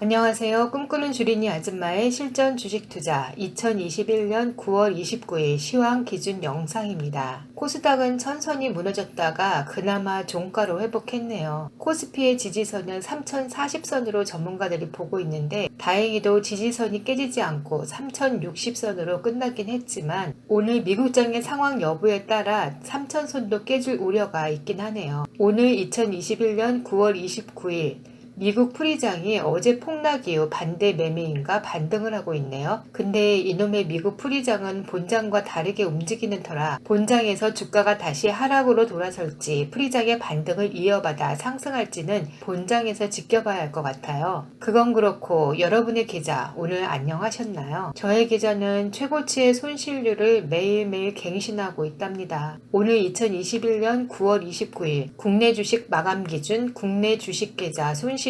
안녕하세요. 꿈꾸는 주린이 아줌마의 실전 주식 투자 2021년 9월 29일 시황 기준 영상입니다. 코스닥은 천천히 무너졌다가 그나마 종가로 회복했네요. 코스피의 지지선은 3040선으로 전문가들이 보고 있는데 다행히도 지지선이 깨지지 않고 3060선으로 끝나긴 했지만 오늘 미국장의 상황 여부에 따라 3000선도 깨질 우려가 있긴 하네요. 오늘 2021년 9월 29일 미국 풀이장이 어제 폭락 이후 반대 매매인가 반등을 하고 있네요. 근데 이놈의 미국 풀이장은 본장과 다르게 움직이는 터라 본장에서 주가가 다시 하락으로 돌아설지 풀이장의 반등을 이어받아 상승할지는 본장에서 지켜봐야 할 것 같아요. 그건 그렇고 여러분의 계좌 오늘 안녕하셨나요? 저의 계좌는 최고치의 손실률을 매일매일 갱신하고 있답니다. 오늘 2021년 9월 29일 국내 주식 마감 기준 국내 주식 계좌 손실액이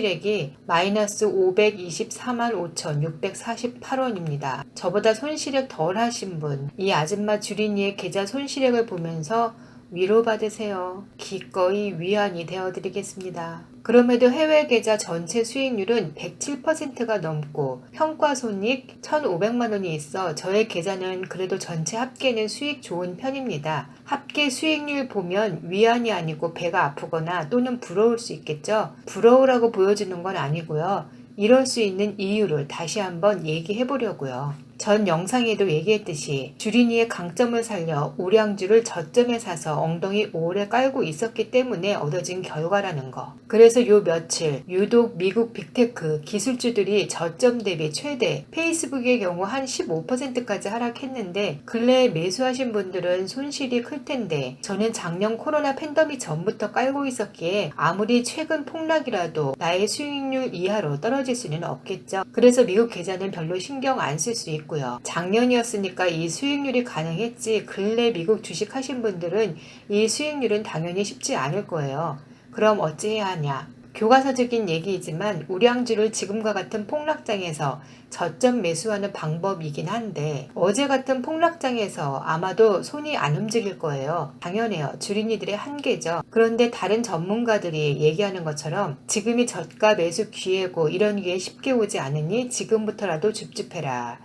마이너스 524만 5,648원입니다. 저보다 손실액 덜 하신 분, 이 아줌마 주린이의 계좌 손실액을 보면서 위로받으세요. 기꺼이 위안이 되어드리겠습니다. 그럼에도 해외 계좌 전체 수익률은 107%가 넘고 평가손익 1,500만원이 있어 저의 계좌는 그래도 전체 합계는 수익 좋은 편입니다. 합계 수익률 보면 위안이 아니고 배가 아프거나 또는 부러울 수 있겠죠. 부러우라고 보여주는 건 아니고요. 이럴 수 있는 이유를 다시 한번 얘기해 보려고요. 전 영상에도 얘기했듯이 주린이의 강점을 살려 우량주를 저점에 사서 엉덩이 오래 깔고 있었기 때문에 얻어진 결과라는 거. 그래서 요 며칠 유독 미국 빅테크 기술주들이 저점 대비 최대, 페이스북의 경우 한 15%까지 하락했는데 근래에 매수하신 분들은 손실이 클 텐데 저는 작년 코로나 팬데믹 전부터 깔고 있었기에 아무리 최근 폭락이라도 나의 수익률 이하로 떨어질 수는 없겠죠. 그래서 미국 계좌는 별로 신경 안 쓸 수 있고 작년이었으니까 이 수익률이 가능했지 근래 미국 주식 하신 분들은 이 수익률은 당연히 쉽지 않을 거예요. 그럼 어찌해야 하냐? 교과서적인 얘기이지만 우량주를 지금과 같은 폭락장에서 저점 매수하는 방법이긴 한데 어제 같은 폭락장에서 아마도 손이 안 움직일 거예요. 당연해요. 주린이들의 한계죠. 그런데 다른 전문가들이 얘기하는 것처럼 지금이 저가 매수 기회고 이런 기회 쉽게 오지 않으니 지금부터라도 줍줍해라.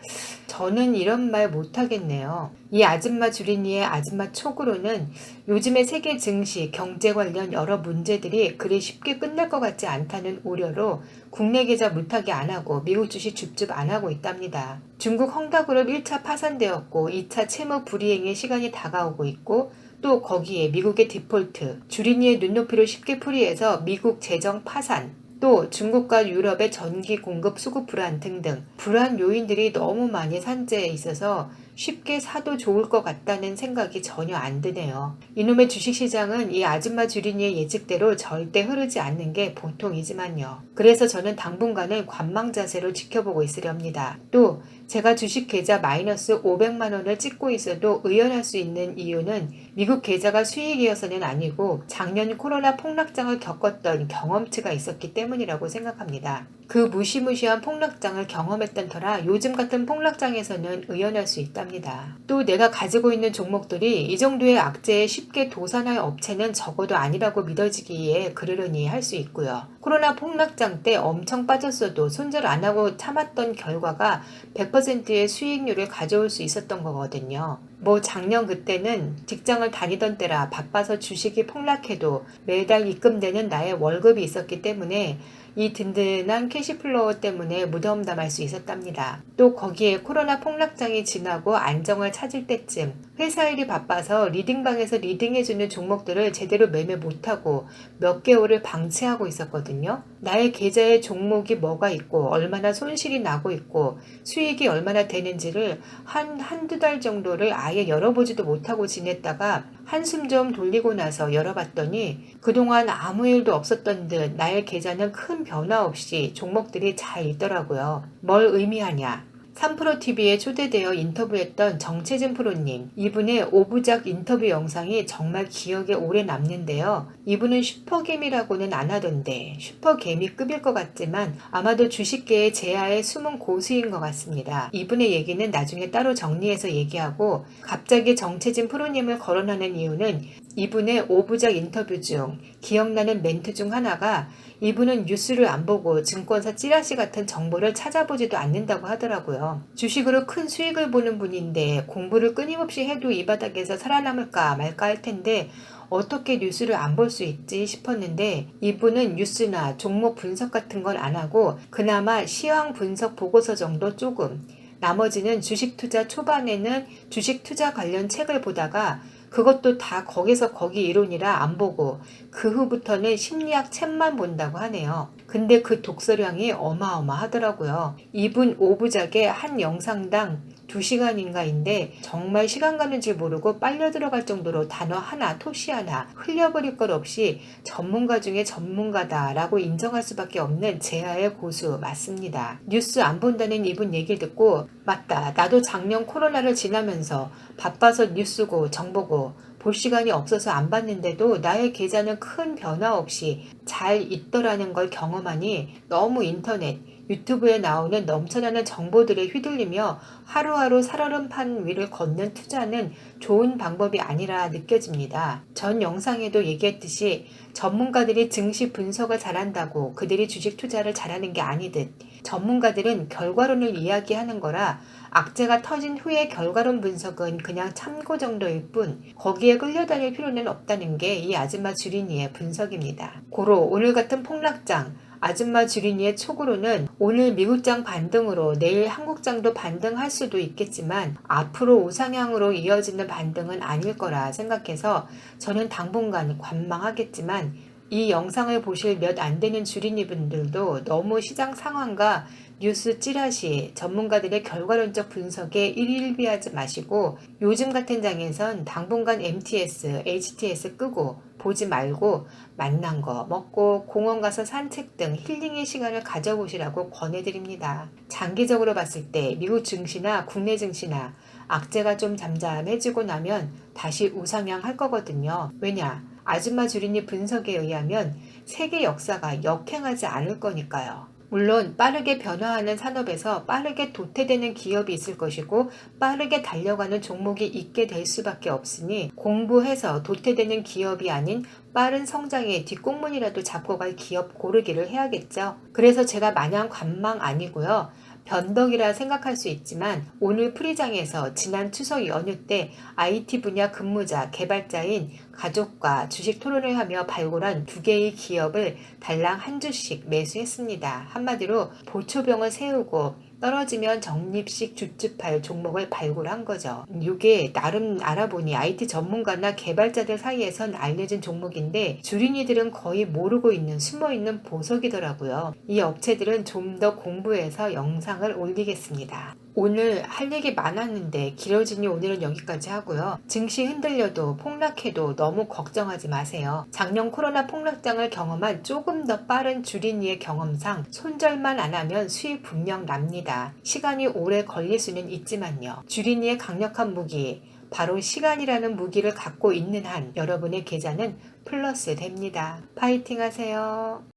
저는 이런 말 못하겠네요. 이 아줌마 주린이의 아줌마 촉으로는 요즘의 세계 증시, 경제 관련 여러 문제들이 그리 쉽게 끝날 것 같지 않다는 우려로 국내 계좌 물타기 안 하고 미국 주식 줍줍 안 하고 있답니다. 중국 헝다그룹 1차 파산되었고 2차 채무 불이행의 시간이 다가오고 있고 또 거기에 미국의 디폴트, 주린이의 눈높이로 쉽게 풀이해서 미국 재정 파산, 또 중국과 유럽의 전기 공급 수급 불안 등등 불안 요인들이 너무 많이 산재해 있어서 쉽게 사도 좋을 것 같다는 생각이 전혀 안 드네요. 이놈의 주식시장은 이 아줌마 주린이의 예측대로 절대 흐르지 않는 게 보통이지만요. 그래서 저는 당분간은 관망 자세로 지켜보고 있으렵니다. 또 제가 주식 계좌 마이너스 500만원을 찍고 있어도 의연할 수 있는 이유는 미국 계좌가 수익이어서는 아니고 작년 코로나 폭락장을 겪었던 경험치가 있었기 때문이라고 생각합니다. 그 무시무시한 폭락장을 경험했던 터라 요즘 같은 폭락장에서는 의연할 수 있답니다. 또 내가 가지고 있는 종목들이 이 정도의 악재에 쉽게 도산할 업체는 적어도 아니라고 믿어지기에 그러려니 할 수 있고요. 코로나 폭락장 때 엄청 빠졌어도 손절 안 하고 참았던 결과가 100%의 수익률을 가져올 수 있었던 거거든요. 뭐 작년 그때는 직장을 다니던 때라 바빠서 주식이 폭락해도 매달 입금되는 나의 월급이 있었기 때문에 이 든든한 캐시플로우 때문에 무덤덤할 수 있었답니다. 또 거기에 코로나 폭락장이 지나고 안정을 찾을 때쯤 회사 일이 바빠서 리딩방에서 리딩해주는 종목들을 제대로 매매 못하고 몇 개월을 방치하고 있었거든요. 나의 계좌에 종목이 뭐가 있고 얼마나 손실이 나고 있고 수익이 얼마나 되는지를 한두 달 정도를 아예 열어보지도 못하고 지냈다가 한숨 좀 돌리고 나서 열어봤더니 그동안 아무 일도 없었던 듯 나의 계좌는 큰 변화 없이 종목들이 잘 있더라고요. 뭘 의미하냐? 3프로TV에 초대되어 인터뷰했던 정채진 프로님, 이분의 5부작 인터뷰 영상이 정말 기억에 오래 남는데요. 이분은 슈퍼개미라고는 안 하던데 슈퍼개미급일 것 같지만 아마도 주식계의 제야의 숨은 고수인 것 같습니다. 이분의 얘기는 나중에 따로 정리해서 얘기하고 갑자기 정채진 프로님을 거론하는 이유는 이분의 5부작 인터뷰 중 기억나는 멘트 중 하나가 이분은 뉴스를 안 보고 증권사 찌라시 같은 정보를 찾아보지도 않는다고 하더라고요. 주식으로 큰 수익을 보는 분인데 공부를 끊임없이 해도 이 바닥에서 살아남을까 말까 할 텐데 어떻게 뉴스를 안 볼 수 있지 싶었는데 이분은 뉴스나 종목 분석 같은 건 안 하고 그나마 시황 분석 보고서 정도 조금, 나머지는 주식 투자 초반에는 주식 투자 관련 책을 보다가 그것도 다 거기서 거기 이론이라 안 보고 그 후부터는 심리학 책만 본다고 하네요. 근데 그 독서량이 어마어마하더라고요. 이분 5부작의 한 영상당 2시간인가인데 정말 시간 가는 줄 모르고 빨려 들어갈 정도로 단어 하나, 토시 하나 흘려버릴 것 없이 전문가 중에 전문가다라고 인정할 수밖에 없는 제아의 고수 맞습니다. 뉴스 안 본다는 이분 얘기를 듣고 맞다, 나도 작년 코로나를 지나면서 바빠서 뉴스고 정보고 볼 시간이 없어서 안 봤는데도 나의 계좌는 큰 변화 없이 잘 있더라는 걸 경험하니 너무 인터넷, 유튜브에 나오는 넘쳐나는 정보들에 휘둘리며 하루하루 살얼음판 위를 걷는 투자는 좋은 방법이 아니라 느껴집니다. 전 영상에도 얘기했듯이 전문가들이 증시 분석을 잘한다고 그들이 주식 투자를 잘하는 게 아니듯 전문가들은 결과론을 이야기하는 거라 악재가 터진 후의 결과론 분석은 그냥 참고 정도일 뿐 거기에 끌려다닐 필요는 없다는 게 이 아줌마 주린이의 분석입니다. 고로 오늘 같은 폭락장, 아줌마 주린이의 촉으로는 오늘 미국장 반등으로 내일 한국장도 반등할 수도 있겠지만 앞으로 우상향으로 이어지는 반등은 아닐 거라 생각해서 저는 당분간 관망하겠지만 이 영상을 보실 몇 안 되는 주린이 분들도 너무 시장 상황과 뉴스 찌라시, 전문가들의 결과론적 분석에 일일비하지 마시고 요즘 같은 장에선 당분간 MTS, HTS 끄고 보지 말고 맛난 거 먹고 공원 가서 산책 등 힐링의 시간을 가져보시라고 권해드립니다. 장기적으로 봤을 때 미국 증시나 국내 증시나 악재가 좀 잠잠해지고 나면 다시 우상향 할 거거든요. 왜냐? 아줌마 주린이 분석에 의하면 세계 역사가 역행하지 않을 거니까요. 물론 빠르게 변화하는 산업에서 빠르게 도태되는 기업이 있을 것이고 빠르게 달려가는 종목이 있게 될 수밖에 없으니 공부해서 도태되는 기업이 아닌 빠른 성장의 뒷공문이라도 잡고 갈 기업 고르기를 해야겠죠. 그래서 제가 마냥 관망 아니고요. 변덕이라 생각할 수 있지만 오늘 프리장에서 지난 추석 연휴 때 IT 분야 근무자, 개발자인 가족과 주식 토론을 하며 발굴한 2개의 기업을 달랑 한 주씩 매수했습니다. 한마디로 보초병을 세우고 떨어지면 적립식 주춤할 종목을 발굴한 거죠. 이게 나름 알아보니 IT 전문가나 개발자들 사이에선 알려진 종목인데 주린이들은 거의 모르고 있는 숨어있는 보석이더라고요. 이 업체들은 좀 더 공부해서 영상을 올리겠습니다. 오늘 할 얘기 많았는데 길어지니 오늘은 여기까지 하고요. 증시 흔들려도 폭락해도 너무 걱정하지 마세요. 작년 코로나 폭락장을 경험한 조금 더 빠른 주린이의 경험상 손절만 안 하면 수익 분명 납니다. 시간이 오래 걸릴 수는 있지만요. 주린이의 강력한 무기, 바로 시간이라는 무기를 갖고 있는 한 여러분의 계좌는 플러스 됩니다. 파이팅 하세요.